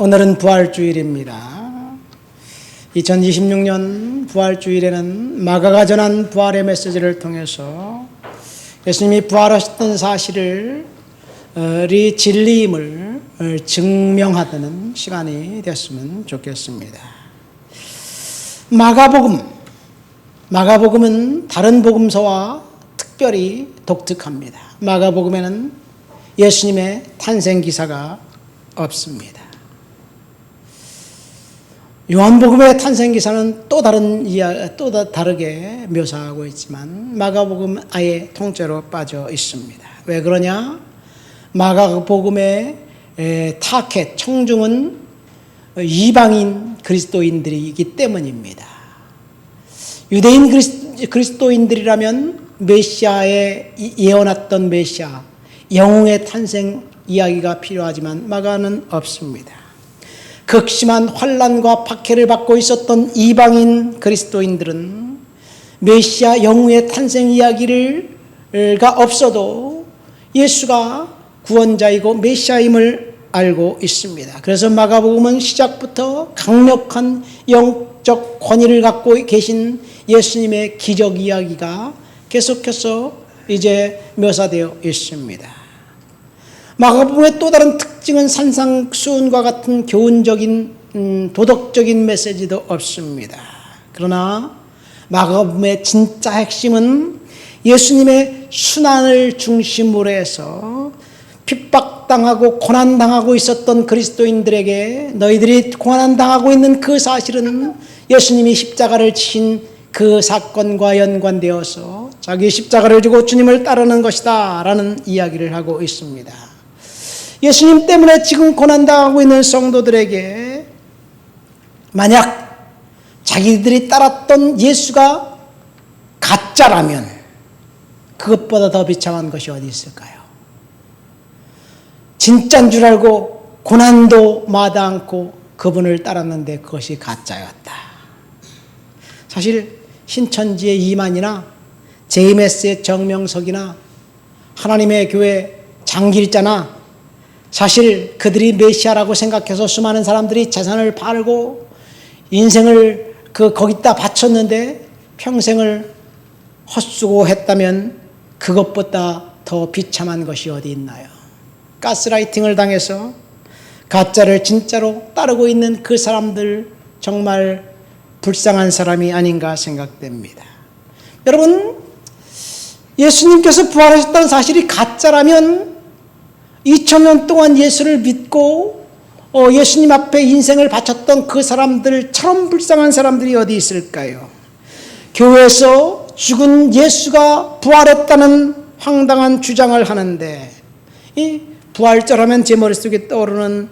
오늘은 부활주일입니다. 2026년 부활주일에는 마가가 전한 부활의 메시지를 통해서 예수님이 부활하셨던 사실을 이 진리임을 증명하는 시간이 됐으면 좋겠습니다. 마가복음은 다른 복음서와 특별히 독특합니다. 마가복음에는 예수님의 탄생 기사가 없습니다. 요한복음의 탄생 기사는 또 다르게 묘사하고 있지만 마가복음 아예 통째로 빠져 있습니다. 왜 그러냐? 마가복음의 타켓, 청중은 이방인 그리스도인들이기 때문입니다. 유대인 그리스도인들이라면 메시아의 예언했던 메시아, 영웅의 탄생 이야기가 필요하지만 마가는 없습니다. 극심한 환난과 박해를 받고 있었던 이방인 그리스도인들은 메시아 영웅의 탄생 이야기가 없어도 예수가 구원자이고 메시아임을 알고 있습니다. 그래서 마가복음은 시작부터 강력한 영적 권위를 갖고 계신 예수님의 기적 이야기가 계속해서 이제 묘사되어 있습니다. 마가복음의 또 다른 특징은 산상수훈과 같은 교훈적인 도덕적인 메시지도 없습니다. 그러나 마가복음의 진짜 핵심은 예수님의 순환을 중심으로 해서 핍박당하고 고난당하고 있었던 그리스도인들에게 너희들이 고난당하고 있는 그 사실은 예수님이 십자가를 지신 그 사건과 연관되어서 자기 십자가를 지고 주님을 따르는 것이다 라는 이야기를 하고 있습니다. 예수님 때문에 지금 고난당하고 있는 성도들에게 만약 자기들이 따랐던 예수가 가짜라면 그것보다 더 비참한 것이 어디 있을까요? 진짜인 줄 알고 고난도 마다 않고 그분을 따랐는데 그것이 가짜였다. 사실 신천지의 이만이나 JMS의 정명석이나 하나님의 교회 장길자나 사실 그들이 메시아라고 생각해서 수많은 사람들이 재산을 팔고 인생을 거기다 바쳤는데 평생을 헛수고했다면 그것보다 더 비참한 것이 어디 있나요? 가스라이팅을 당해서 가짜를 진짜로 따르고 있는 그 사람들 정말 불쌍한 사람이 아닌가 생각됩니다. 여러분, 예수님께서 부활하셨다는 사실이 가짜라면 2000년 동안 예수를 믿고 예수님 앞에 인생을 바쳤던 그 사람들처럼 불쌍한 사람들이 어디 있을까요? 교회에서 죽은 예수가 부활했다는 황당한 주장을 하는데 이 부활절하면 제 머릿속에 떠오르는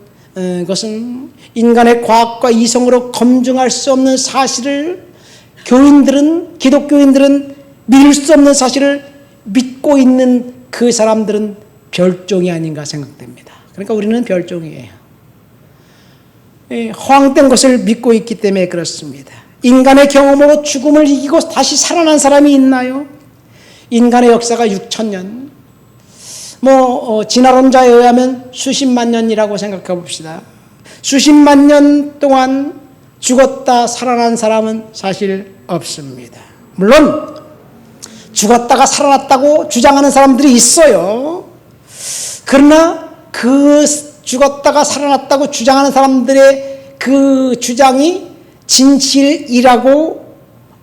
것은 인간의 과학과 이성으로 검증할 수 없는 사실을 기독교인들은 믿을 수 없는 사실을 믿고 있는 그 사람들은 별종이 아닌가 생각됩니다. 그러니까 우리는 별종이에요. 허황된 것을 믿고 있기 때문에 그렇습니다. 인간의 경험으로 죽음을 이기고 다시 살아난 사람이 있나요? 인간의 역사가 6000년, 진화론자에 의하면 수십만 년이라고 생각해 봅시다. 수십만 년 동안 죽었다 살아난 사람은 사실 없습니다. 물론 죽었다가 살아났다고 주장하는 사람들이 있어요. 그러나 그 죽었다가 살아났다고 주장하는 사람들의 그 주장이 진실이라고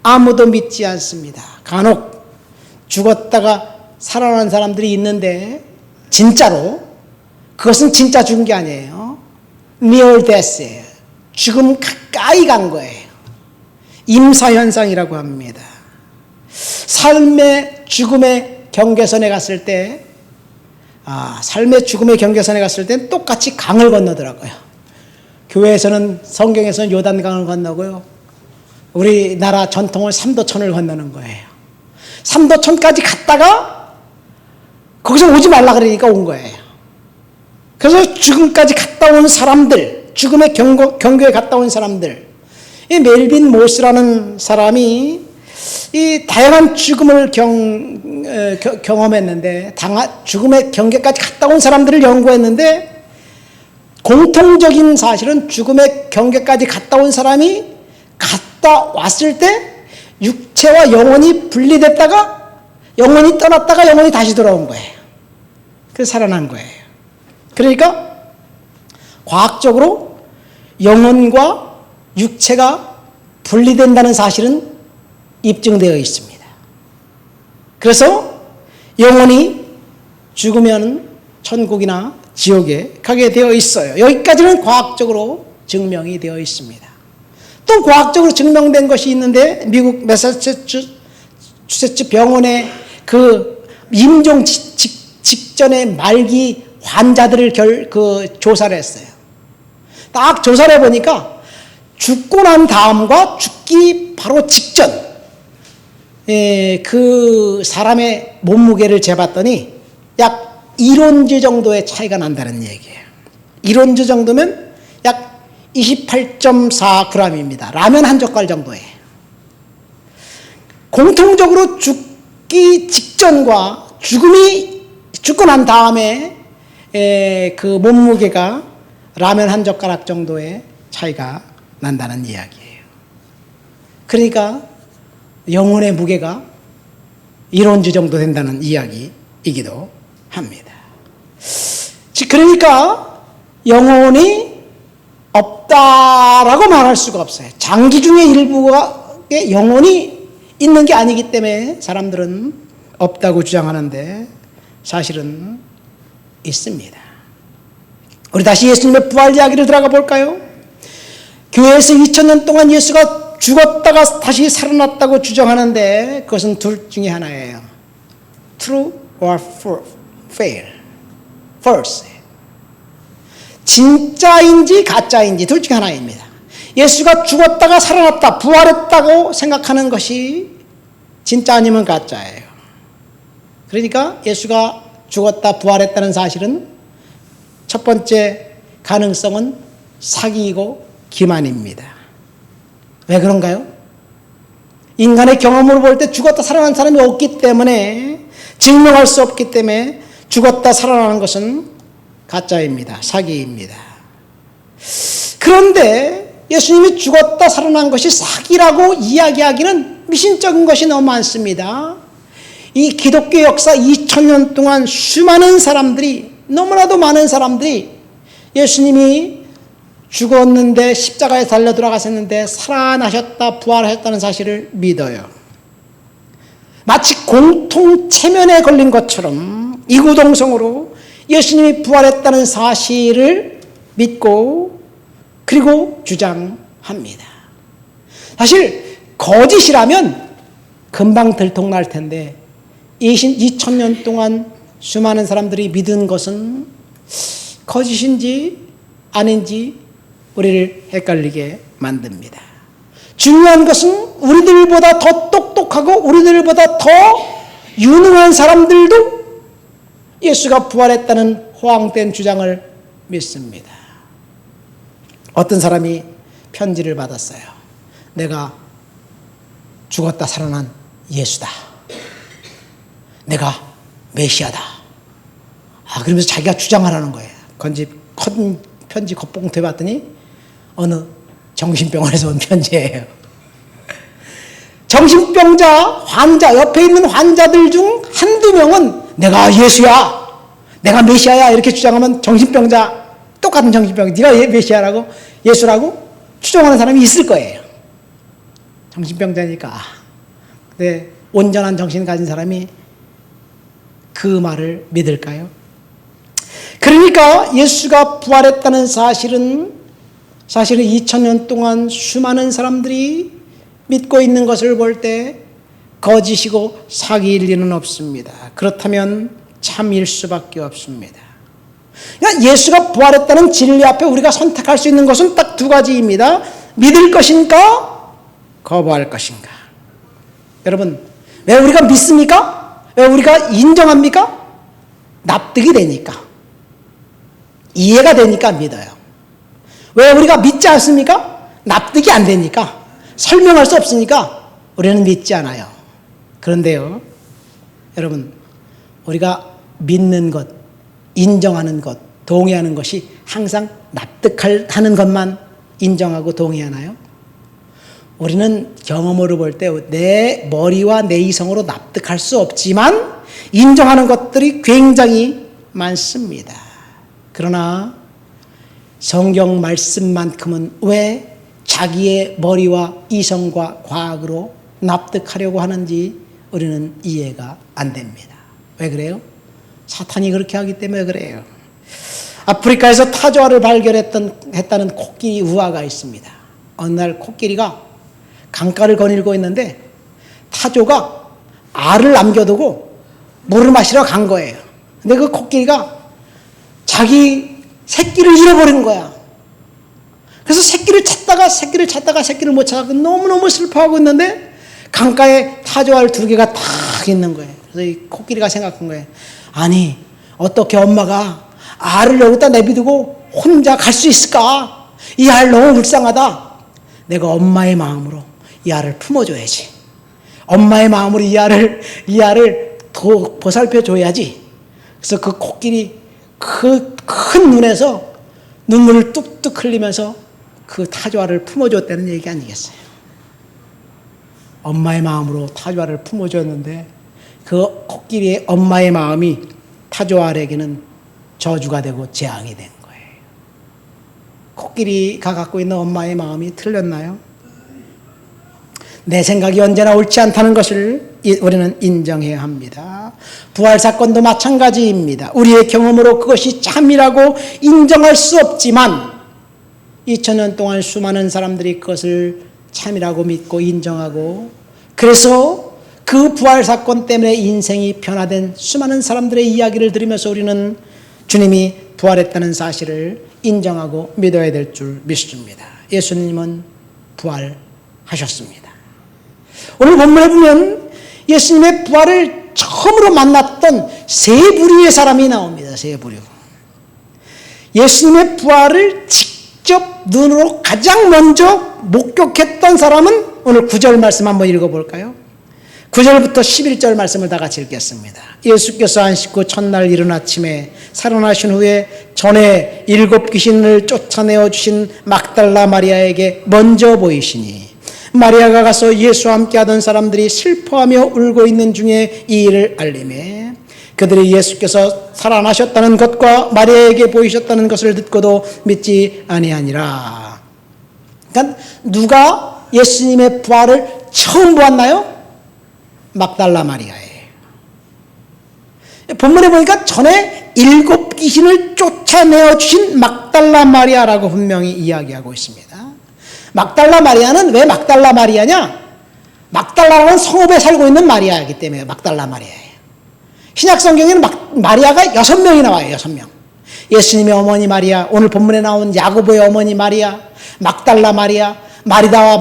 아무도 믿지 않습니다. 간혹 죽었다가 살아난 사람들이 있는데 진짜로 그것은 진짜 죽은 게 아니에요. near death예요. 죽음 가까이 간 거예요. 임사현상이라고 합니다. 삶의 죽음의 경계선에 갔을 때 삶의 죽음의 경계선에 갔을 땐 똑같이 강을 건너더라고요. 교회에서는 성경에서는 요단강을 건너고요. 우리나라 전통은 삼도천을 건너는 거예요. 삼도천까지 갔다가 거기서 오지 말라 그러니까 온 거예요. 그래서 죽음까지 갔다 온 사람들, 죽음의 경계에 갔다 온 사람들, 이 멜빈 모스라는 사람이 이 다양한 죽음을 경험했는데 죽음의 경계까지 갔다 온 사람들을 연구했는데 공통적인 사실은 죽음의 경계까지 갔다 온 사람이 갔다 왔을 때 육체와 영혼이 분리됐다가 영혼이 떠났다가 영혼이 다시 돌아온 거예요. 그래서 살아난 거예요. 그러니까 과학적으로 영혼과 육체가 분리된다는 사실은 입증되어 있습니다. 그래서 영혼이 죽으면 천국이나 지옥에 가게 되어 있어요. 여기까지는 과학적으로 증명이 되어 있습니다. 또 과학적으로 증명된 것이 있는데 미국 매사추세츠 병원의 그 임종 직전에 말기 환자들을 조사를 했어요. 딱 조사를 해보니까 죽고 난 다음과 죽기 바로 직전 그 사람의 몸무게를 재봤더니 약 1온즈 정도의 차이가 난다는 얘기예요. 1온즈 정도면 약 28.4g입니다. 라면 한 젓갈 정도예요. 공통적으로 죽기 직전과 죽고 난 다음에 그 몸무게가 라면 한 젓가락 정도의 차이가 난다는 이야기예요. 그러니까 영혼의 무게가 1온즈 정도 된다는 이야기이기도 합니다. 그러니까 영혼이 없다라고 말할 수가 없어요. 장기 중에 일부의 영혼이 있는 게 아니기 때문에 사람들은 없다고 주장하는데 사실은 있습니다. 우리 다시 예수님의 부활 이야기를 들어가 볼까요? 교회에서 2000년 동안 예수가 죽었다가 다시 살아났다고 주장하는데 그것은 둘 중에 하나예요. True or false. 진짜인지 가짜인지 둘 중에 하나입니다. 예수가 죽었다가 살아났다, 부활했다고 생각하는 것이 진짜 아니면 가짜예요. 그러니까 예수가 죽었다, 부활했다는 사실은 첫 번째 가능성은 사기이고 기만입니다. 왜 그런가요? 인간의 경험으로 볼 때 죽었다 살아난 사람이 없기 때문에 증명할 수 없기 때문에 죽었다 살아나는 것은 가짜입니다. 사기입니다. 그런데 예수님이 죽었다 살아난 것이 사기라고 이야기하기는 미신적인 것이 너무 많습니다. 이 기독교 역사 2000년 동안 수많은 사람들이, 너무나도 많은 사람들이 예수님이 죽었는데 십자가에 달려 돌아가셨는데 살아나셨다, 부활하셨다는 사실을 믿어요. 마치 공통체면에 걸린 것처럼 이구동성으로 예수님이 부활했다는 사실을 믿고 그리고 주장합니다. 사실 거짓이라면 금방 들통날 텐데 2000년 동안 수많은 사람들이 믿은 것은 거짓인지 아닌지 우리를 헷갈리게 만듭니다. 중요한 것은 우리들보다 더 똑똑하고 우리들보다 더 유능한 사람들도 예수가 부활했다는 호황된 주장을 믿습니다. 어떤 사람이 편지를 받았어요. 내가 죽었다 살아난 예수다. 내가 메시아다. 그러면서 자기가 주장하라는 거예요. 큰 편지 겉봉투에 봤더니 어느 정신병원에서 온 편지예요. 정신병자, 환자, 옆에 있는 환자들 중 한두 명은 내가 예수야, 내가 메시아야 이렇게 주장하면 정신병자, 똑같은 정신병자, 네가 메시아라고 예수라고 추정하는 사람이 있을 거예요. 정신병자니까. 근데 온전한 정신 가진 사람이 그 말을 믿을까요? 그러니까 예수가 부활했다는 사실은 2000년 동안 수많은 사람들이 믿고 있는 것을 볼 때 거짓이고 사기일 리는 없습니다. 그렇다면 참일 수밖에 없습니다. 그러니까 예수가 부활했다는 진리 앞에 우리가 선택할 수 있는 것은 딱 두 가지입니다. 믿을 것인가, 거부할 것인가. 여러분, 왜 우리가 믿습니까? 왜 우리가 인정합니까? 납득이 되니까. 이해가 되니까 믿어요. 왜 우리가 믿지 않습니까? 납득이 안 되니까. 설명할 수 없으니까 우리는 믿지 않아요. 그런데요, 여러분, 우리가 믿는 것, 인정하는 것 동의하는 것이 항상 납득하는 것만 인정하고 동의하나요? 우리는 경험으로 볼 때 내 머리와 내 이성으로 납득할 수 없지만 인정하는 것들이 굉장히 많습니다. 그러나 성경 말씀만큼은 왜 자기의 머리와 이성과 과학으로 납득하려고 하는지 우리는 이해가 안 됩니다. 왜 그래요? 사탄이 그렇게 하기 때문에 그래요. 아프리카에서 타조알을 발견했다는 코끼리 우화가 있습니다. 어느 날 코끼리가 강가를 거닐고 있는데 타조가 알을 남겨두고 물을 마시러 간 거예요. 근데 그 코끼리가 자기 새끼를 잃어버린 거야. 그래서 새끼를 찾다가 새끼를 못 찾아서 너무너무 슬퍼하고 있는데 강가에 타조알 2개가 딱 있는 거예요. 그래서 이 코끼리가 생각한 거예요. 아니, 어떻게 엄마가 알을 여기다 내비두고 혼자 갈 수 있을까? 이 알 너무 불쌍하다. 내가 엄마의 마음으로 이 알을 품어줘야지. 엄마의 마음으로 이 알을 더 보살펴줘야지. 그래서 그 코끼리 그 큰 눈에서 눈물을 뚝뚝 흘리면서 그 타조알을 품어줬다는 얘기 아니겠어요? 엄마의 마음으로 타조알을 품어줬는데 그 코끼리의 엄마의 마음이 타조알에게는 저주가 되고 재앙이 된 거예요. 코끼리가 갖고 있는 엄마의 마음이 틀렸나요? 내 생각이 언제나 옳지 않다는 것을 우리는 인정해야 합니다. 부활사건도 마찬가지입니다. 우리의 경험으로 그것이 참이라고 인정할 수 없지만 2000년 동안 수많은 사람들이 그것을 참이라고 믿고 인정하고 그래서 그 부활사건 때문에 인생이 변화된 수많은 사람들의 이야기를 들으면서 우리는 주님이 부활했다는 사실을 인정하고 믿어야 될 줄 믿습니다. 예수님은 부활하셨습니다. 오늘 본문에 보면 예수님의 부활을 처음으로 만났던 세 부류의 사람이 나옵니다. 세 부류. 예수님의 부활을 직접 눈으로 가장 먼저 목격했던 사람은 오늘 9절 말씀 한번 읽어볼까요? 9절부터 11절 말씀을 다 같이 읽겠습니다. 예수께서 안식 후 첫날 이른 아침에 살아나신 후에 전에 7 귀신을 쫓아내어 주신 막달라 마리아에게 먼저 보이시니 마리아가 가서 예수와 함께하던 사람들이 슬퍼하며 울고 있는 중에 이 일을 알리매 그들이 예수께서 살아나셨다는 것과 마리아에게 보이셨다는 것을 듣고도 믿지 아니하니라. 그러니까 누가 예수님의 부활을 처음 보았나요? 막달라 마리아예요. 본문에 보니까 전에 7 귀신을 쫓아내어 주신 막달라 마리아라고 분명히 이야기하고 있습니다. 막달라 마리아는 왜 막달라 마리아냐? 막달라라는 성읍에 살고 있는 마리아이기 때문에 막달라 마리아예요. 신약 성경에는 마리아가 6명이 나와요. 6명. 예수님의 어머니 마리아, 오늘 본문에 나온 야고보의 어머니 마리아, 막달라 마리아, 마르다와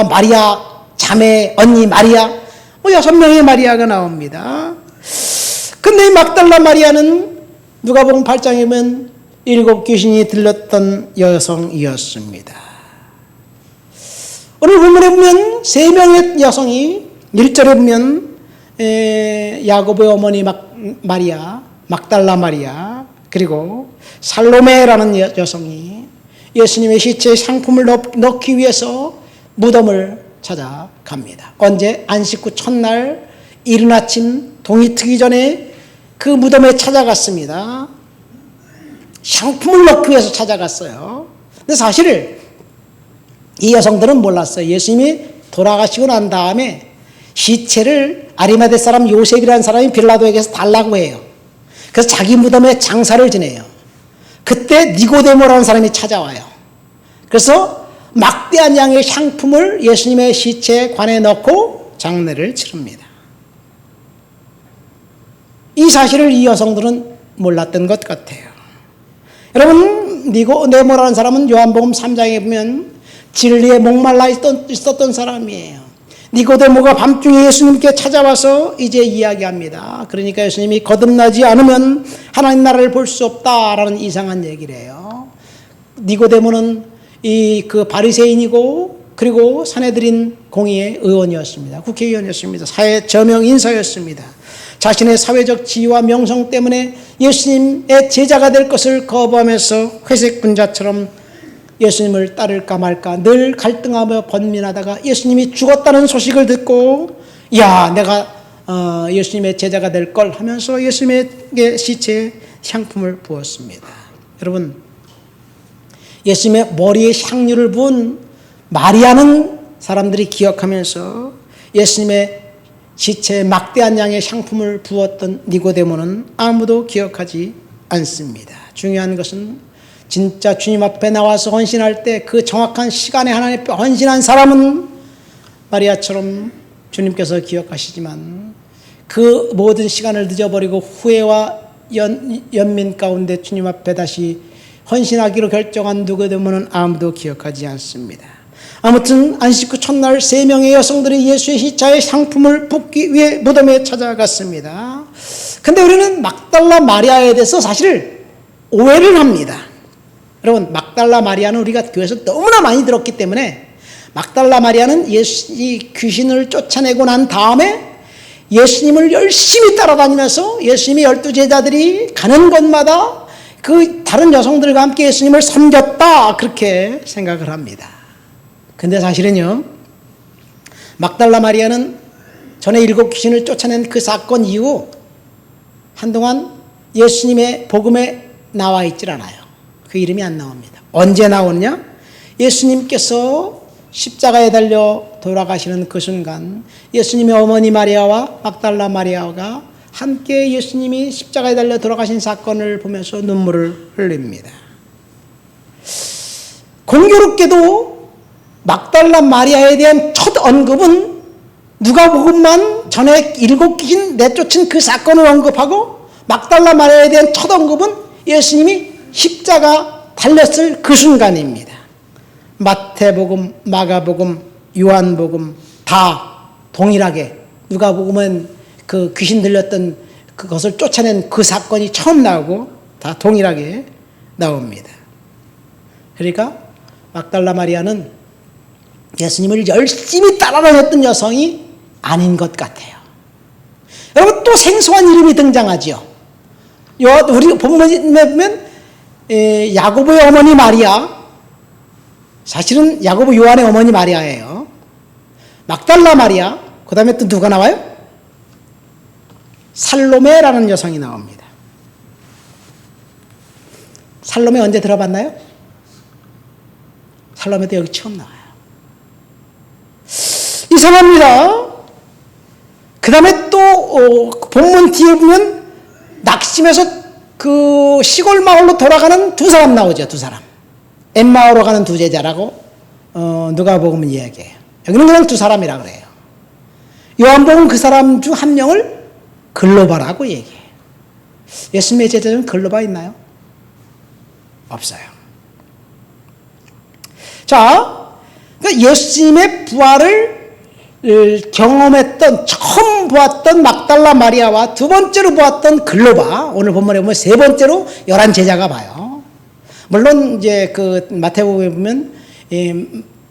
마리아 자매 언니 마리아, 6명의 마리아가 나옵니다. 근데 이 막달라 마리아는 누가복음 8장에 보면 7 귀신이 들렸던 여성이었습니다. 오늘 본문에 보면 3명의 여성이 1절에 보면 야고보의 어머니 마리아, 막달라 마리아, 그리고 살로메라는 여성이 예수님의 시체에 상품을 넣기 위해서 무덤을 찾아갑니다. 언제? 안식 후 첫날 이른 아침 동이 트기 전에 그 무덤에 찾아갔습니다. 상품을 넣기 위해서 찾아갔어요. 근데 사실 이 여성들은 몰랐어요. 예수님이 돌아가시고 난 다음에 시체를 아리마대 사람 요셉이라는 사람이 빌라도에게서 달라고 해요. 그래서 자기 무덤에 장사를 지내요. 그때 니고데모라는 사람이 찾아와요. 그래서 막대한 양의 상품을 예수님의 시체에 관에 넣고 장례를 치릅니다. 이 사실을 이 여성들은 몰랐던 것 같아요. 여러분, 니고데모라는 사람은 요한복음 3장에 보면 진리에 목말라 있었던 사람이에요. 니고데모가 밤중에 예수님께 찾아와서 이제 이야기합니다. 그러니까 예수님이 거듭나지 않으면 하나님 나라를 볼 수 없다라는 이상한 얘기를 해요. 니고데모는 그 바리새인이고 그리고 산헤드린 공의의 의원이었습니다. 국회의원이었습니다. 사회 저명 인사였습니다. 자신의 사회적 지위와 명성 때문에 예수님의 제자가 될 것을 거부하면서 회색 군자처럼 예수님을 따를까 말까 늘 갈등하며 번민하다가 예수님이 죽었다는 소식을 듣고 야, 내가 예수님의 제자가 될 걸 하면서 예수님의 시체에 향품을 부었습니다. 여러분, 예수님의 머리에 향유를 부은 마리아는 사람들이 기억하면서 예수님의 시체에 막대한 양의 향품을 부었던 니고데모는 아무도 기억하지 않습니다. 중요한 것은 진짜 주님 앞에 나와서 헌신할 때 그 정확한 시간에 하나님 앞에 헌신한 사람은 마리아처럼 주님께서 기억하시지만 그 모든 시간을 늦어버리고 후회와 연민 가운데 주님 앞에 다시 헌신하기로 결정한 니고데모는 아무도 기억하지 않습니다. 아무튼 안식 후 첫날 3명의 여성들이 예수의 시체에 향품을 붓기 위해 무덤에 찾아갔습니다. 근데 우리는 막달라 마리아에 대해서 사실 오해를 합니다. 여러분, 막달라 마리아는 우리가 교회에서 너무나 많이 들었기 때문에 막달라 마리아는 이 귀신을 쫓아내고 난 다음에 예수님을 열심히 따라다니면서 예수님이 12제자들이 가는 곳마다 그 다른 여성들과 함께 예수님을 섬겼다, 그렇게 생각을 합니다. 근데 사실은요, 막달라 마리아는 전에 7 귀신을 쫓아낸 그 사건 이후 한동안 예수님의 복음에 나와 있질 않아요. 그 이름이 안 나옵니다. 언제 나오느냐? 예수님께서 십자가에 달려 돌아가시는 그 순간 예수님의 어머니 마리아와 막달라 마리아가 함께 예수님이 십자가에 달려 돌아가신 사건을 보면서 눈물을 흘립니다. 공교롭게도 막달라 마리아에 대한 첫 언급은 누가복음만 전에 7 귀신 내쫓은 그 사건을 언급하고 막달라 마리아에 대한 첫 언급은 예수님이 십자가 달렸을 그 순간입니다. 마태복음, 마가복음, 요한복음 다 동일하게 누가복음은 그 귀신 들렸던 그것을 쫓아낸 그 사건이 처음 나오고 다 동일하게 나옵니다. 그러니까 막달라 마리아는 예수님을 열심히 따라다녔던 여성이 아닌 것 같아요. 여러분, 또 생소한 이름이 등장하죠. 우리 본문에 보면 야고보의 어머니 마리아, 사실은 야고보 요한의 어머니 마리아예요. 막달라 마리아, 그 다음에 또 누가 나와요? 살로메라는 여성이 나옵니다. 살로메 언제 들어봤나요? 살로메도 여기 처음 나와요. 이상합니다. 그 다음에 또 본문 뒤에 보면 낙심해서 그 시골 마을로 돌아가는 2 사람 나오죠. 2 사람. 엠마오로 가는 2 제자라고 누가복음은 이야기해요. 여기는 그냥 2 사람이라 그래요. 요한복음 그 사람 중 1명을 글로바라고 얘기해요. 예수님의 제자 중 글로바 있나요? 없어요. 자, 그러니까 예수님의 부활을 경험했던, 처음 보았던 막달라 마리아와 2번째로 보았던 글로바, 오늘 본문에 보면 3번째로 11 제자가 봐요. 물론 이제 그 마태복음에 보면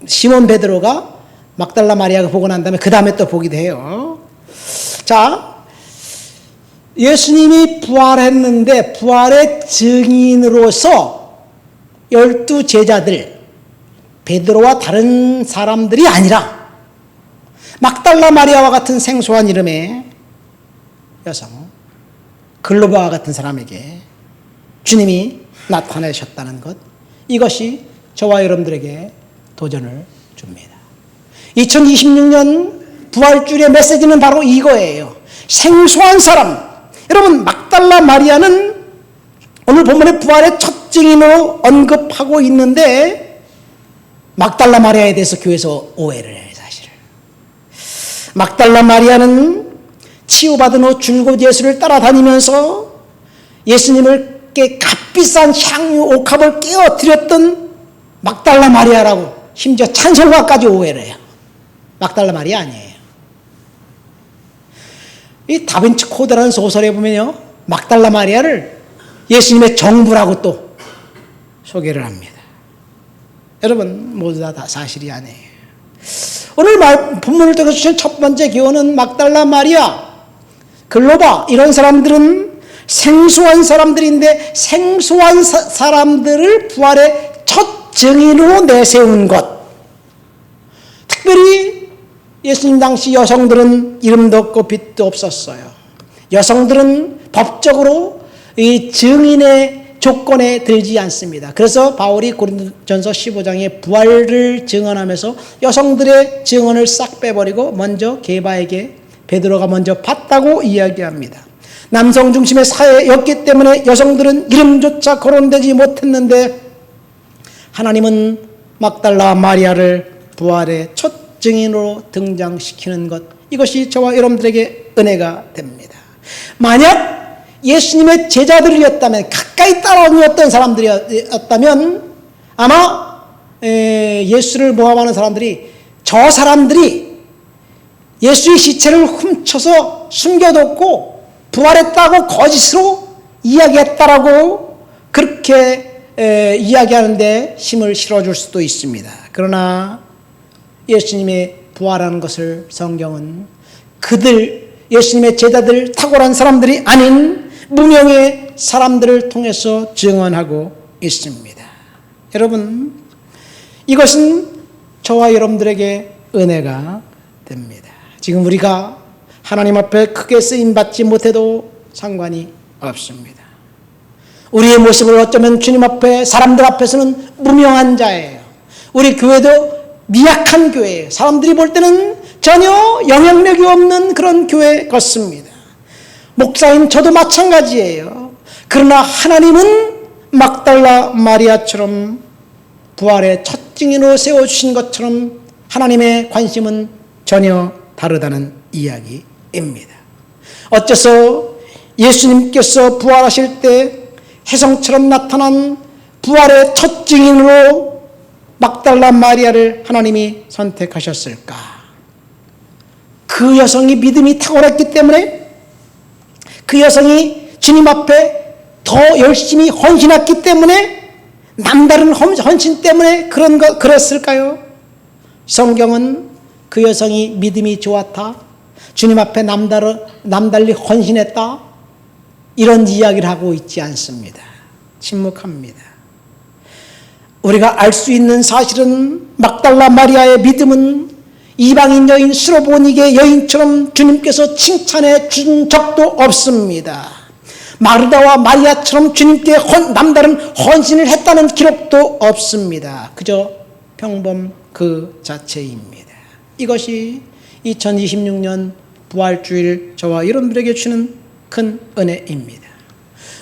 시몬 베드로가 막달라 마리아가 보고 난 다음에 그 다음에 또 보기도 해요. 자, 예수님이 부활했는데 부활의 증인으로서 12 제자들, 베드로와 다른 사람들이 아니라 막달라 마리아와 같은 생소한 이름의 여성, 글로바와 같은 사람에게 주님이 나타나셨다는 것, 이것이 저와 여러분들에게 도전을 줍니다. 2026년 부활주일의 메시지는 바로 이거예요. 생소한 사람. 여러분, 막달라 마리아는 오늘 본문의 부활의 첫 증인으로 언급하고 있는데 막달라 마리아에 대해서 교회에서 오해를 해요. 사실 막달라 마리아는 치유받은 후 줄곧 예수를 따라다니면서 예수님께 값비싼 향유 옥합을 끼워드렸던 막달라 마리아라고 심지어 찬송가까지 오해를 해요. 막달라 마리아 아니에요. 이 다빈치 코드라는 소설에 보면요, 막달라 마리아를 예수님의 정부라고 또 소개를 합니다. 여러분, 모두 다 사실이 아니에요. 오늘 본문을 통해서 주신 첫 번째 교훈은 막달라 마리아, 글로바 이런 사람들은 생소한 사람들인데 생소한 사람들을 부활의 첫 증인으로 내세운 것. 특별히 예수님 당시 여성들은 이름도 없고 빛도 없었어요. 여성들은 법적으로 이 증인의 조건에 들지 않습니다. 그래서 바울이 고린도전서 15장에 부활을 증언하면서 여성들의 증언을 싹 빼버리고 먼저 게바에게 베드로가 먼저 봤다고 이야기합니다. 남성 중심의 사회였기 때문에 여성들은 이름조차 거론되지 못했는데 하나님은 막달라 마리아를 부활의 첫 증인으로 등장시키는 것, 이것이 저와 여러분들에게 은혜가 됩니다. 만약 예수님의 제자들이었다면, 가까이 따라오던 사람들이었다면 아마 예수를 모함하는 사람들이, 저 사람들이 예수의 시체를 훔쳐서 숨겨뒀고 부활했다고 거짓으로 이야기했다라고 그렇게 이야기하는데 힘을 실어줄 수도 있습니다. 그러나 예수님의 부활하는 것을 성경은 예수님의 제자들, 탁월한 사람들이 아닌 무명의 사람들을 통해서 증언하고 있습니다. 여러분, 이것은 저와 여러분들에게 은혜가 됩니다. 지금 우리가 하나님 앞에 크게 쓰임받지 못해도 상관이 없습니다. 우리의 모습을 어쩌면 주님 앞에, 사람들 앞에서는 무명한 자예요. 우리 교회도 미약한 교회예요. 사람들이 볼 때는 전혀 영향력이 없는 그런 교회 같습니다. 목사인 저도 마찬가지예요. 그러나 하나님은 막달라 마리아처럼 부활의 첫 증인으로 세워주신 것처럼 하나님의 관심은 전혀 다르다는 이야기입니다. 어째서 예수님께서 부활하실 때 혜성처럼 나타난 부활의 첫 증인으로 막달라 마리아를 하나님이 선택하셨을까? 그 여성이 믿음이 탁월했기 때문에, 그 여성이 주님 앞에 더 열심히 헌신했기 때문에, 남다른 헌신 때문에 그랬을까요? 성경은 그 여성이 믿음이 좋았다, 주님 앞에 남달리 헌신했다, 이런 이야기를 하고 있지 않습니다. 침묵합니다. 우리가 알 수 있는 사실은 막달라 마리아의 믿음은 이방인 여인 수로보니게 여인처럼 주님께서 칭찬해 준 적도 없습니다. 마르다와 마리아처럼 주님께 남다른 헌신을 했다는 기록도 없습니다. 그저 평범 그 자체입니다. 이것이 2026년 부활주일 저와 여러분들에게 주는 큰 은혜입니다.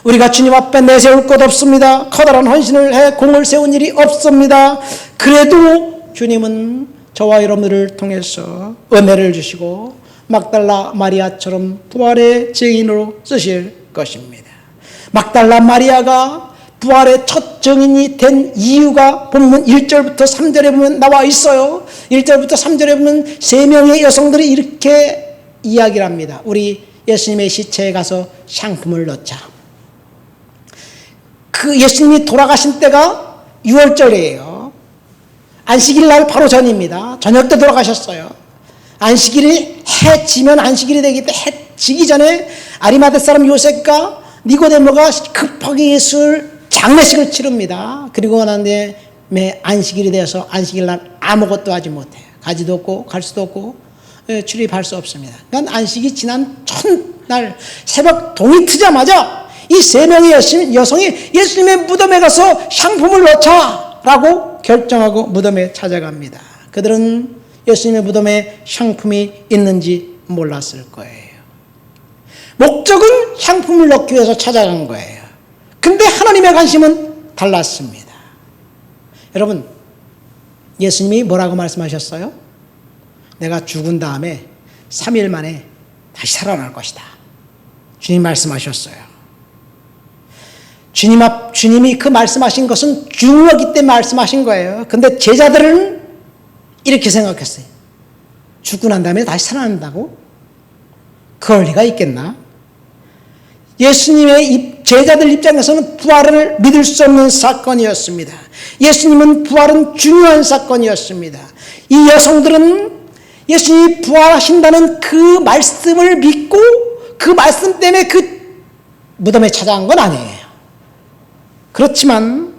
우리가 주님 앞에 내세울 것 없습니다. 커다란 헌신을 해 공을 세운 일이 없습니다. 그래도 주님은 저와 여러분들을 통해서 은혜를 주시고 막달라 마리아처럼 부활의 증인으로 쓰실 것입니다. 막달라 마리아가 부활의 첫 증인이 된 이유가 본문 1절부터 3절에 보면 나와 있어요. 1절부터 3절에 보면 3명의 여성들이 이렇게 이야기를 합니다. 우리 예수님의 시체에 가서 향품을 넣자. 그 예수님이 돌아가신 때가 6월절이에요. 안식일 날 바로 전입니다. 저녁 때 돌아가셨어요. 안식일이 해 지면 안식일이 되기 때문에 해 지기 전에 아리마대 사람 요셉과 니고데모가 급하게 예수를 장례식을 치릅니다. 그리고 난 다음에 안식일이 되어서 안식일 날 아무것도 하지 못해요. 가지도 없고 갈 수도 없고 출입할 수 없습니다. 그러니까 안식이 지난 첫날 새벽 동이 트자마자 이 3명의 여성이 예수님의 무덤에 가서 향품을 넣자라고 결정하고 무덤에 찾아갑니다. 그들은 예수님의 무덤에 향품이 있는지 몰랐을 거예요. 목적은 향품을 넣기 위해서 찾아간 거예요. 근데 하나님의 관심은 달랐습니다. 여러분, 예수님이 뭐라고 말씀하셨어요? 내가 죽은 다음에 3일 만에 다시 살아날 것이다. 주님 말씀하셨어요. 주님이 그 말씀하신 것은 중요하기 때문에 말씀하신 거예요. 근데 제자들은 이렇게 생각했어요. 죽고 난 다음에 다시 살아난다고? 그럴 리가 있겠나? 예수님의 제자들 입장에서는 부활을 믿을 수 없는 사건이었습니다. 예수님은 부활은 중요한 사건이었습니다. 이 여성들은 예수님이 부활하신다는 그 말씀을 믿고 그 말씀 때문에 그 무덤에 찾아간 건 아니에요. 그렇지만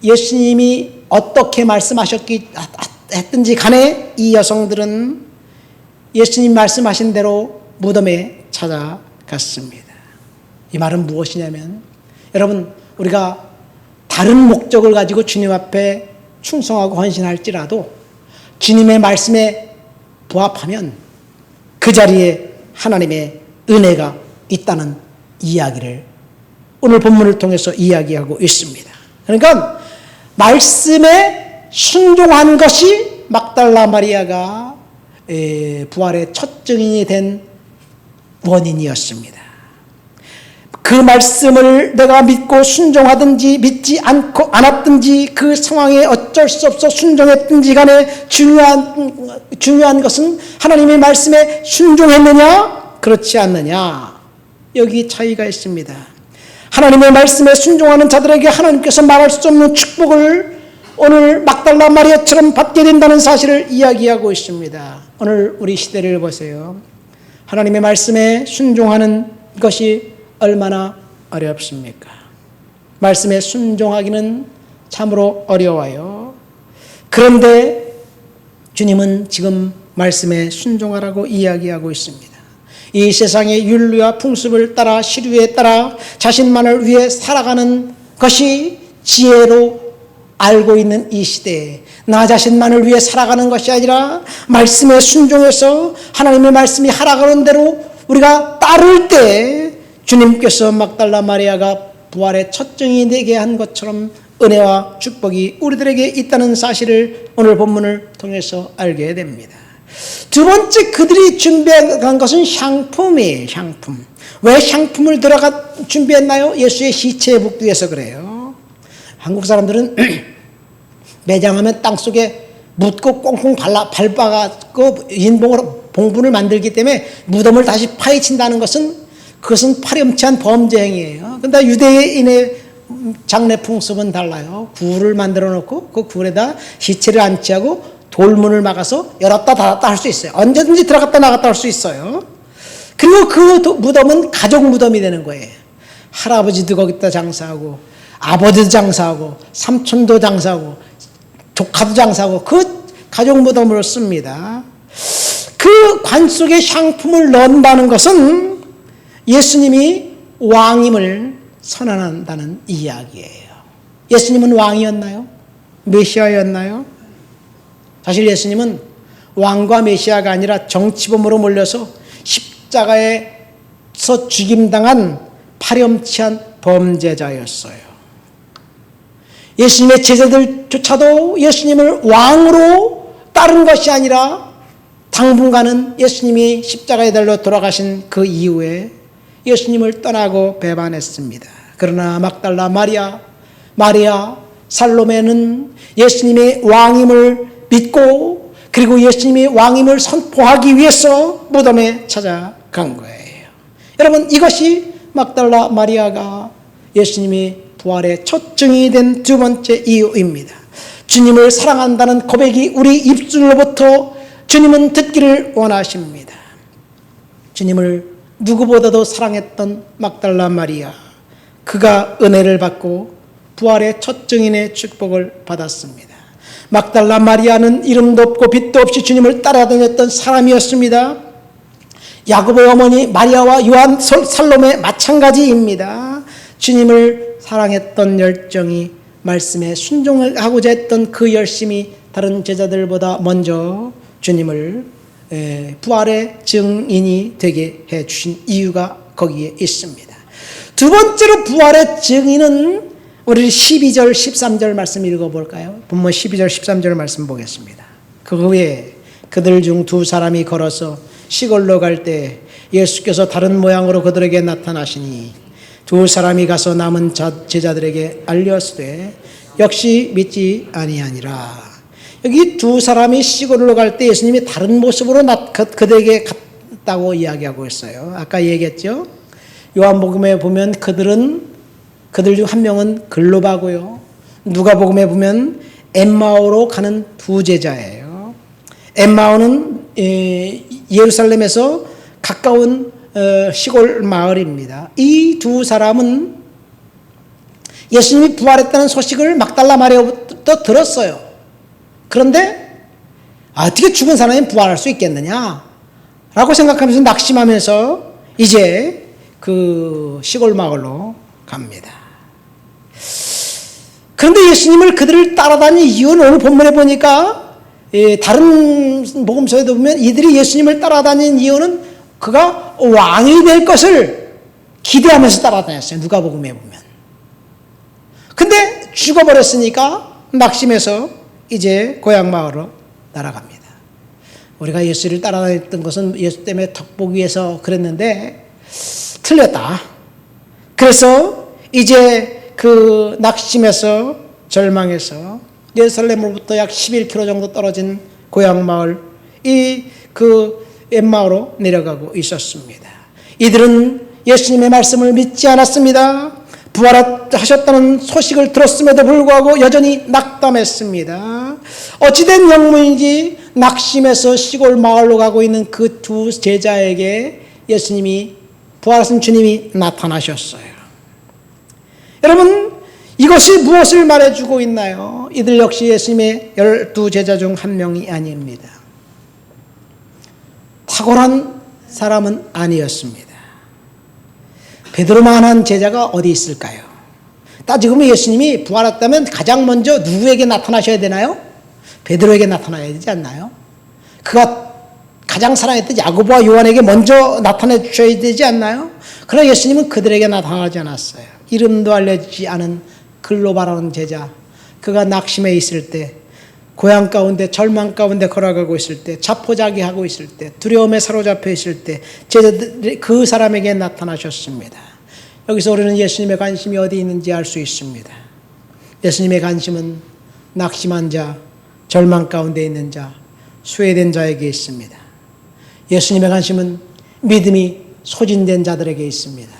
예수님이 어떻게 말씀하셨든지 간에 이 여성들은 예수님 말씀하신 대로 무덤에 찾아갔습니다. 이 말은 무엇이냐면, 여러분, 우리가 다른 목적을 가지고 주님 앞에 충성하고 헌신할지라도 주님의 말씀에 부합하면 그 자리에 하나님의 은혜가 있다는 이야기를 오늘 본문을 통해서 이야기하고 있습니다. 그러니까 말씀에 순종한 것이 막달라 마리아가 부활의 첫 증인이 된 원인이었습니다. 그 말씀을 내가 믿고 순종하든지 믿지 않았든지 그 상황에 어쩔 수 없어 순종했든지 간에 중요한 것은 하나님의 말씀에 순종했느냐 그렇지 않느냐, 여기 차이가 있습니다. 하나님의 말씀에 순종하는 자들에게 하나님께서 말할 수 없는 축복을 오늘 막달라 마리아처럼 받게 된다는 사실을 이야기하고 있습니다. 오늘 우리 시대를 보세요. 하나님의 말씀에 순종하는 것이 얼마나 어렵습니까? 말씀에 순종하기는 참으로 어려워요. 그런데 주님은 지금 말씀에 순종하라고 이야기하고 있습니다. 이 세상의 윤리와 풍습을 따라 시류에 따라 자신만을 위해 살아가는 것이 지혜로 알고 있는 이 시대에 나 자신만을 위해 살아가는 것이 아니라 말씀에 순종해서 하나님의 말씀이 하라는 대로 우리가 따를 때 주님께서 막달라 마리아가 부활의 첫 증인이 되게 한 것처럼 은혜와 축복이 우리들에게 있다는 사실을 오늘 본문을 통해서 알게 됩니다. 두 번째, 그들이 준비한 것은 향품이에요. 향품. 왜 향품을 준비했나요? 예수의 시체에 묻기 위해서 그래요. 한국 사람들은 매장하면 땅속에 묻고 꽁꽁 밟아갖고 인봉으로 봉분을 만들기 때문에 무덤을 다시 파헤친다는 그것은 파렴치한 범죄 행위예요. 그런데 유대인의 장례 풍습은 달라요. 굴을 만들어 놓고 그 굴에다 시체를 안치하고 돌문을 막아서 열었다 닫았다 할 수 있어요. 언제든지 들어갔다 나갔다 할 수 있어요. 그리고 그 무덤은 가족 무덤이 되는 거예요. 할아버지도 거기다 장사하고 아버지도 장사하고 삼촌도 장사하고 조카도 장사하고 그 가족 무덤으로 씁니다. 그 관 속에 향품을 넣는다는 것은 예수님이 왕임을 선언한다는 이야기예요. 예수님은 왕이었나요? 메시아였나요? 사실 예수님은 왕과 메시아가 아니라 정치범으로 몰려서 십자가에서 죽임당한 파렴치한 범죄자였어요. 예수님의 제자들조차도 예수님을 왕으로 따른 것이 아니라 당분간은 예수님이 십자가에 달려 돌아가신 그 이후에 예수님을 떠나고 배반했습니다. 그러나 막달라 마리아, 살로메는 예수님의 왕임을 믿고 그리고 예수님이 왕임을 선포하기 위해서 무덤에 찾아간 거예요. 여러분, 이것이 막달라 마리아가 예수님이 부활의 첫 증인이 된 두 번째 이유입니다. 주님을 사랑한다는 고백이 우리 입술로부터 주님은 듣기를 원하십니다. 주님을 누구보다도 사랑했던 막달라 마리아, 그가 은혜를 받고 부활의 첫 증인의 축복을 받았습니다. 막달라 마리아는 이름도 없고 빛도 없이 주님을 따라다녔던 사람이었습니다. 야고보의 어머니 마리아와 요한 살로메 마찬가지입니다. 주님을 사랑했던 열정이 말씀에 순종하고자 했던 그 열심이 다른 제자들보다 먼저 주님을 부활의 증인이 되게 해주신 이유가 거기에 있습니다. 두 번째로 부활의 증인은 우리 12절 13절 말씀 읽어볼까요? 본문 12절 13절 말씀 보겠습니다. 그 후에 그들 중 두 사람이 걸어서 시골로 갈 때 예수께서 다른 모양으로 그들에게 나타나시니 두 사람이 가서 남은 제자들에게 알렸으되 역시 믿지 아니하니라. 여기 두 사람이 시골로 갈 때 예수님이 다른 모습으로 그들에게 갔다고 이야기하고 있어요. 아까 얘기했죠. 요한복음에 보면 그들 중 한 명은 글로바고요. 누가복음에 보면 엠마오로 가는 두 제자예요. 엠마오는 예루살렘에서 가까운 시골 마을입니다. 이 두 사람은 예수님이 부활했다는 소식을 막달라 마리아부터 들었어요. 그런데 어떻게 죽은 사람이 부활할 수 있겠느냐 라고 생각하면서 낙심하면서 이제 그 시골 마을로 갑니다. 그런데 예수님을 그들을 따라다닌 이유는 오늘 본문에 보니까 다른 복음서에도 보면 이들이 예수님을 따라다닌 이유는 그가 왕이 될 것을 기대하면서 따라다녔어요. 누가복음에 보면. 근데 죽어버렸으니까 낙심해서 이제 고향 마을로 날아갑니다. 우리가 예수를 따라다녔던 것은 예수 때문에 덕보기 위해서 그랬는데 틀렸다. 그래서 이제 그 낙심해서 절망해서 예루살렘으로부터 약 11km 정도 떨어진 고향 마을 그 엠마오로 내려가고 있었습니다. 이들은 예수님의 말씀을 믿지 않았습니다. 부활하셨다는 소식을 들었음에도 불구하고 여전히 낙담했습니다. 어찌된 영문인지 낙심해서 시골 마을로 가고 있는 그 두 제자에게 예수님이 부활하신 주님이 나타나셨어요. 여러분 이것이 무엇을 말해주고 있나요? 이들 역시 예수님의 12제자 중 한 명이 아닙니다. 탁월한 사람은 아니었습니다. 베드로만한 제자가 어디 있을까요? 따지고 보면 예수님이 부활했다면 가장 먼저 누구에게 나타나셔야 되나요? 베드로에게 나타나야 되지 않나요? 그가 가장 사랑했던 야고보와 요한에게 먼저 나타내 주셔야 되지 않나요? 그러나 예수님은 그들에게 나타나지 않았어요. 이름도 알려지지 않은 글로바라는 제자, 그가 낙심해 있을 때, 고향 가운데 절망 가운데 걸어가고 있을 때, 자포자기하고 있을 때, 두려움에 사로잡혀 있을 때 제자들이 그 사람에게 나타나셨습니다. 여기서 우리는 예수님의 관심이 어디 있는지 알 수 있습니다. 예수님의 관심은 낙심한 자, 절망 가운데 있는 자, 소외된 자에게 있습니다. 예수님의 관심은 믿음이 소진된 자들에게 있습니다.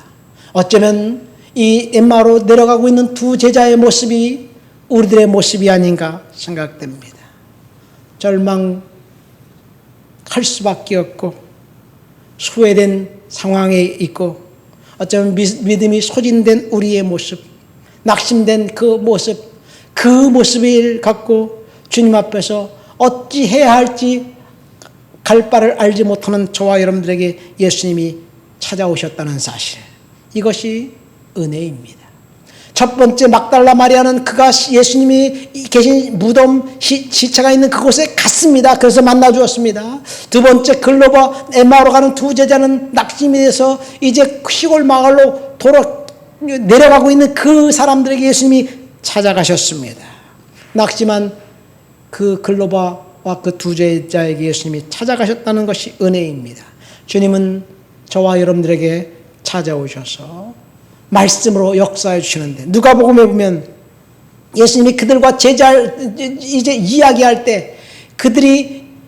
어쩌면 이 엠마오로 내려가고 있는 두 제자의 모습이 우리들의 모습이 아닌가 생각됩니다. 절망할 수밖에 없고 소외된 상황에 있고 어쩌면 믿음이 소진된 우리의 모습, 낙심된 그 모습을 갖고 주님 앞에서 어찌 해야 할지 갈 바를 알지 못하는 저와 여러분들에게 예수님이 찾아오셨다는 사실, 이것이 은혜입니다. 첫 번째 막달라 마리아는 그가 예수님이 계신 무덤 시체가 있는 그곳에 갔습니다. 그래서 만나 주었습니다. 두 번째 글로바 엠마오로 가는 두 제자는 낙심이 돼서 이제 시골 마을로 내려가고 있는 그 사람들에게 예수님이 찾아가셨습니다. 낙심한 그 글로바와 그 두 제자에게 예수님이 찾아가셨다는 것이 은혜입니다. 주님은 저와 여러분들에게 찾아오셔서 말씀으로 역사해 주시는데, 누가복음에 보면 예수님이 그들과 이제 이야기할 때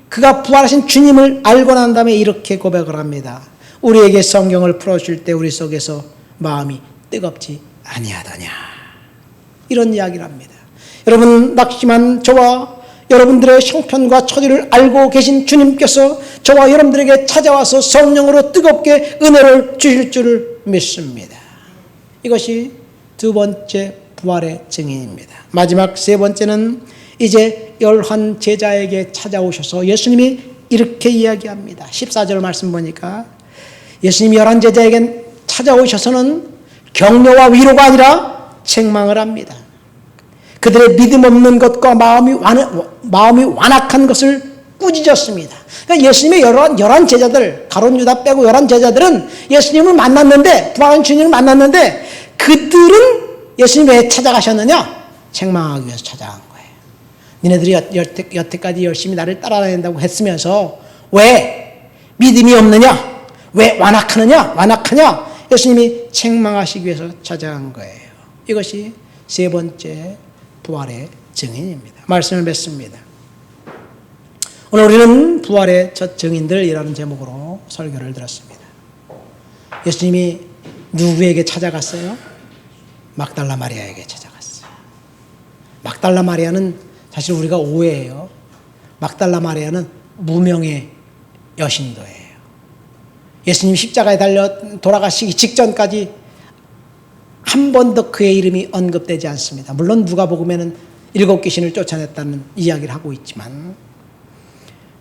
그가 부활하신 주님을 알고 난 다음에 이렇게 고백을 합니다. 우리에게 성경을 풀어줄 때 우리 속에서 마음이 뜨겁지 아니하더냐, 이런 이야기를 합니다. 여러분, 낙심한 저와 여러분들의 형편과 처지를 알고 계신 주님께서 저와 여러분들에게 찾아와서 성령으로 뜨겁게 은혜를 주실 줄을 믿습니다. 이것이 두 번째 부활의 증인입니다. 마지막 세 번째는 이제 11 제자에게 찾아오셔서 예수님이 이렇게 이야기합니다. 14절 말씀 보니까 예수님이 11 제자에게 찾아오셔서는 격려와 위로가 아니라 책망을 합니다. 그들의 믿음 없는 것과 마음이 완악한 것을 꾸짖었습니다. 그러니까 예수님의 11 제자들, 가룟 유다 빼고 11 제자들은 예수님을 만났는데, 부활한 주님을 만났는데, 그들은 예수님이 왜 찾아가셨느냐? 책망하기 위해서 찾아간 거예요. 니네들이 여태까지 열심히 나를 따라다닌다고 했으면서 왜 믿음이 없느냐? 왜 완악하냐? 예수님이 책망하시기 위해서 찾아간 거예요. 이것이 세 번째 부활의 증인입니다. 말씀을 맺습니다. 오늘 우리는 부활의 첫 증인들이라는 제목으로 설교를 들었습니다. 예수님이 누구에게 찾아갔어요? 막달라 마리아에게 찾아갔어요. 막달라 마리아는 사실 우리가 오해해요. 막달라 마리아는 무명의 여신도예요. 예수님 십자가에 달려 돌아가시기 직전까지 한 번도 그의 이름이 언급되지 않습니다. 물론 누가복음에는 7귀신을 쫓아냈다는 이야기를 하고 있지만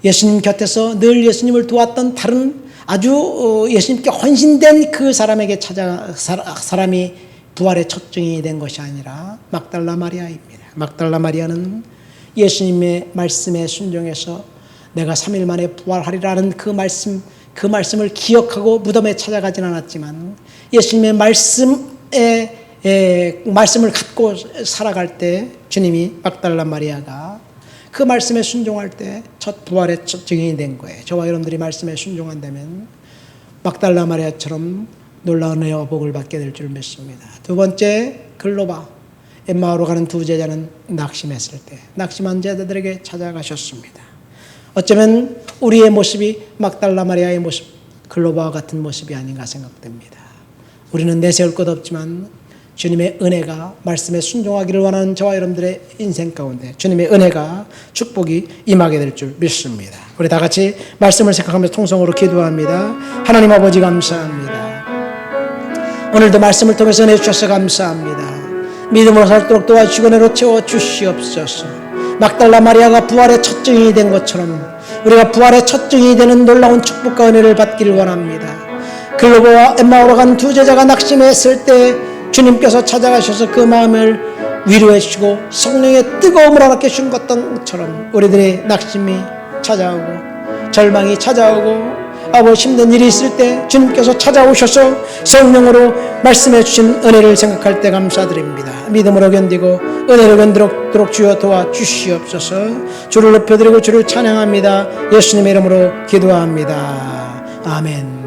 예수님 곁에서 늘 예수님을 도왔던 다른 아주 예수님께 헌신된 그 사람에게 사람이 부활의 첫 증인이 된 것이 아니라 막달라 마리아입니다. 막달라 마리아는 예수님의 말씀에 순종해서 내가 3일 만에 부활하리라는 그 말씀을 기억하고 무덤에 찾아가진 않았지만 예수님의 말씀을 갖고 살아갈 때 주님이 막달라 마리아가 그 말씀에 순종할 때 첫 부활의 첫 증인이 된 거예요. 저와 여러분들이 말씀에 순종한다면 막달라 마리아처럼 놀라운 은혜와 복을 받게 될 줄 믿습니다. 두 번째, 글로바. 엠마오로 가는 두 제자는 낙심했을 때 낙심한 제자들에게 찾아가셨습니다. 어쩌면 우리의 모습이 막달라 마리아의 모습, 글로바와 같은 모습이 아닌가 생각됩니다. 우리는 내세울 것 없지만 주님의 은혜가 말씀에 순종하기를 원하는 저와 여러분들의 인생 가운데 주님의 은혜가 축복이 임하게 될 줄 믿습니다. 우리 다 같이 말씀을 생각하면서 통성으로 기도합니다. 하나님 아버지 감사합니다. 오늘도 말씀을 통해서 은혜 주셔서 감사합니다. 믿음으로 살도록 도와주시고 은혜로 채워주시옵소서. 막달라 마리아가 부활의 첫 증인이 된 것처럼 우리가 부활의 첫 증인이 되는 놀라운 축복과 은혜를 받기를 원합니다. 글로바와 엠마오로 간 두 제자가 낙심했을 때 주님께서 찾아가셔서 그 마음을 위로해 주시고 성령의 뜨거움을 허락해 주신 것처럼 우리들의 낙심이 찾아오고 절망이 찾아오고 아버지 힘든 일이 있을 때 주님께서 찾아오셔서 성령으로 말씀해 주신 은혜를 생각할 때 감사드립니다. 믿음으로 견디고 은혜로 견디도록 주여 도와주시옵소서. 주를 높여드리고 주를 찬양합니다. 예수님의 이름으로 기도합니다. 아멘.